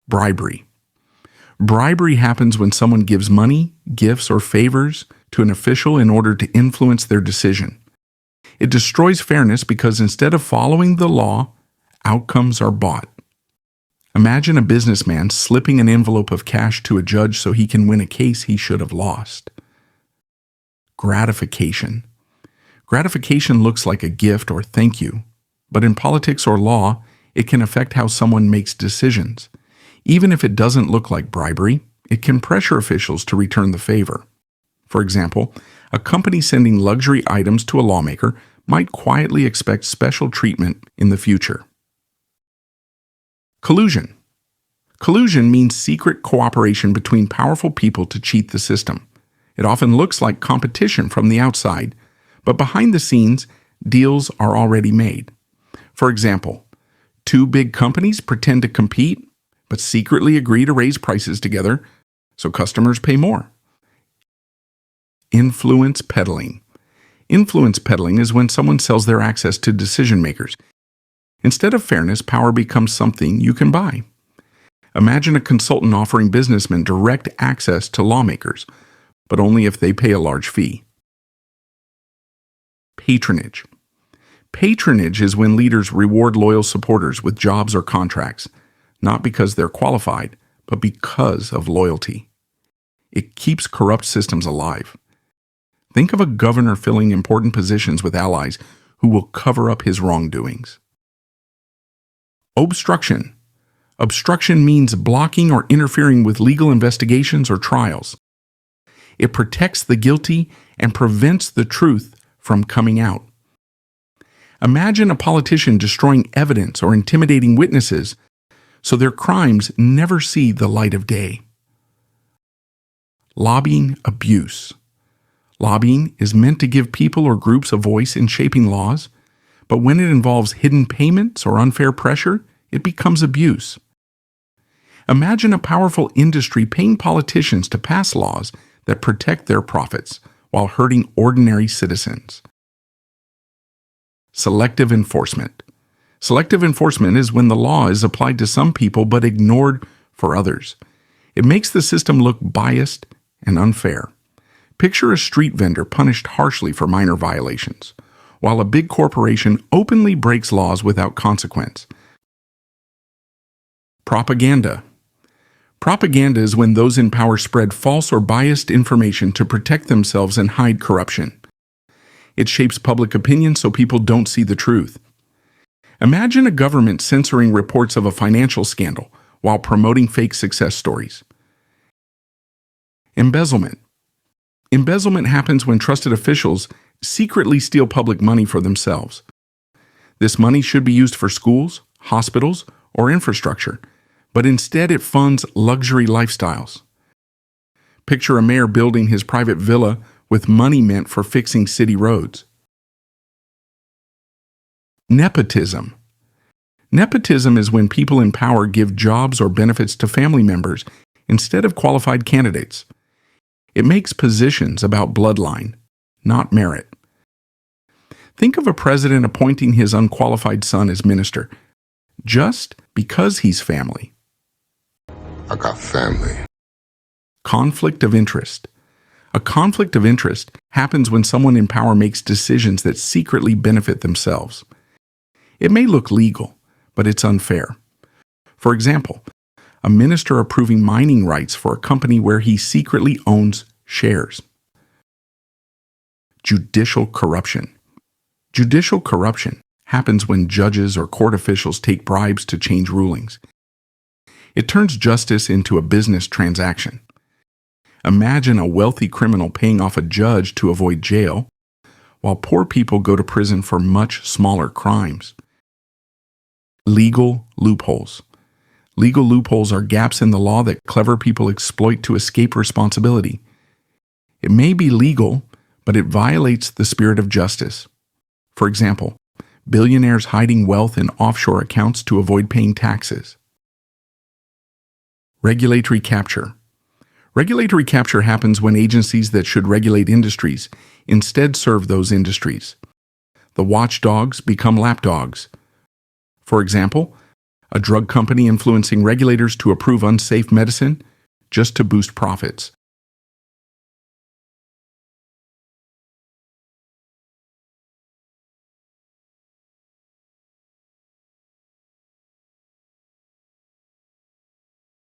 Bribery. Bribery happens when someone gives money, gifts, or favors to an official in order to influence their decision. It destroys fairness because instead of following the law, outcomes are bought. Imagine a businessman slipping an envelope of cash to a judge so he can win a case he should have lost. Gratification. Gratification looks like a gift or thank you, but in politics or law, it can affect how someone makes decisions. Even if it doesn't look like bribery, it can pressure officials to return the favor. For example, a company sending luxury items to a lawmaker might quietly expect special treatment in the future. Collusion. Collusion means secret cooperation between powerful people to cheat the system. It often looks like competition from the outside, but behind the scenes, deals are already made. For example, two big companies pretend to compete, but secretly agree to raise prices together so customers pay more. Influence peddling. Influence peddling is when someone sells their access to decision makers. Instead of fairness, power becomes something you can buy. Imagine a consultant offering businessmen direct access to lawmakers, but only if they pay a large fee. Patronage. Patronage is when leaders reward loyal supporters with jobs or contracts, not because they're qualified, but because of loyalty. It keeps corrupt systems alive. Think of a governor filling important positions with allies who will cover up his wrongdoings. Obstruction. Obstruction means blocking or interfering with legal investigations or trials. It protects the guilty and prevents the truth from coming out. Imagine a politician destroying evidence or intimidating witnesses so their crimes never see the light of day. Lobbying abuse. Lobbying is meant to give people or groups a voice in shaping laws, but when it involves hidden payments or unfair pressure, it becomes abuse. Imagine a powerful industry paying politicians to pass laws that protect their profits while hurting ordinary citizens. Selective enforcement. Selective enforcement is when the law is applied to some people but ignored for others. It makes the system look biased and unfair. Picture a street vendor punished harshly for minor violations, while a big corporation openly breaks laws without consequence. Propaganda. Propaganda is when those in power spread false or biased information to protect themselves and hide corruption. It shapes public opinion so people don't see the truth. Imagine a government censoring reports of a financial scandal while promoting fake success stories. Embezzlement. Embezzlement happens when trusted officials secretly steal public money for themselves. This money should be used for schools, hospitals, or infrastructure, but instead it funds luxury lifestyles. Picture a mayor building his private villa with money meant for fixing city roads. Nepotism. Nepotism is when people in power give jobs or benefits to family members instead of qualified candidates. It makes positions about bloodline, not merit. Think of a president appointing his unqualified son as minister, just because he's family. I got family. Conflict of interest. A conflict of interest happens when someone in power makes decisions that secretly benefit themselves. It may look legal, but it's unfair. For example, a minister approving mining rights for a company where he secretly owns shares. Judicial corruption. Judicial corruption happens when judges or court officials take bribes to change rulings. It turns justice into a business transaction. Imagine a wealthy criminal paying off a judge to avoid jail, while poor people go to prison for much smaller crimes. Legal loopholes. Legal loopholes are gaps in the law that clever people exploit to escape responsibility. It may be legal, but it violates the spirit of justice. For example, billionaires hiding wealth in offshore accounts to avoid paying taxes. Regulatory capture. Regulatory capture happens when agencies that should regulate industries instead serve those industries. The watchdogs become lapdogs. For example, A drug company influencing regulators to approve unsafe medicine just to boost profits.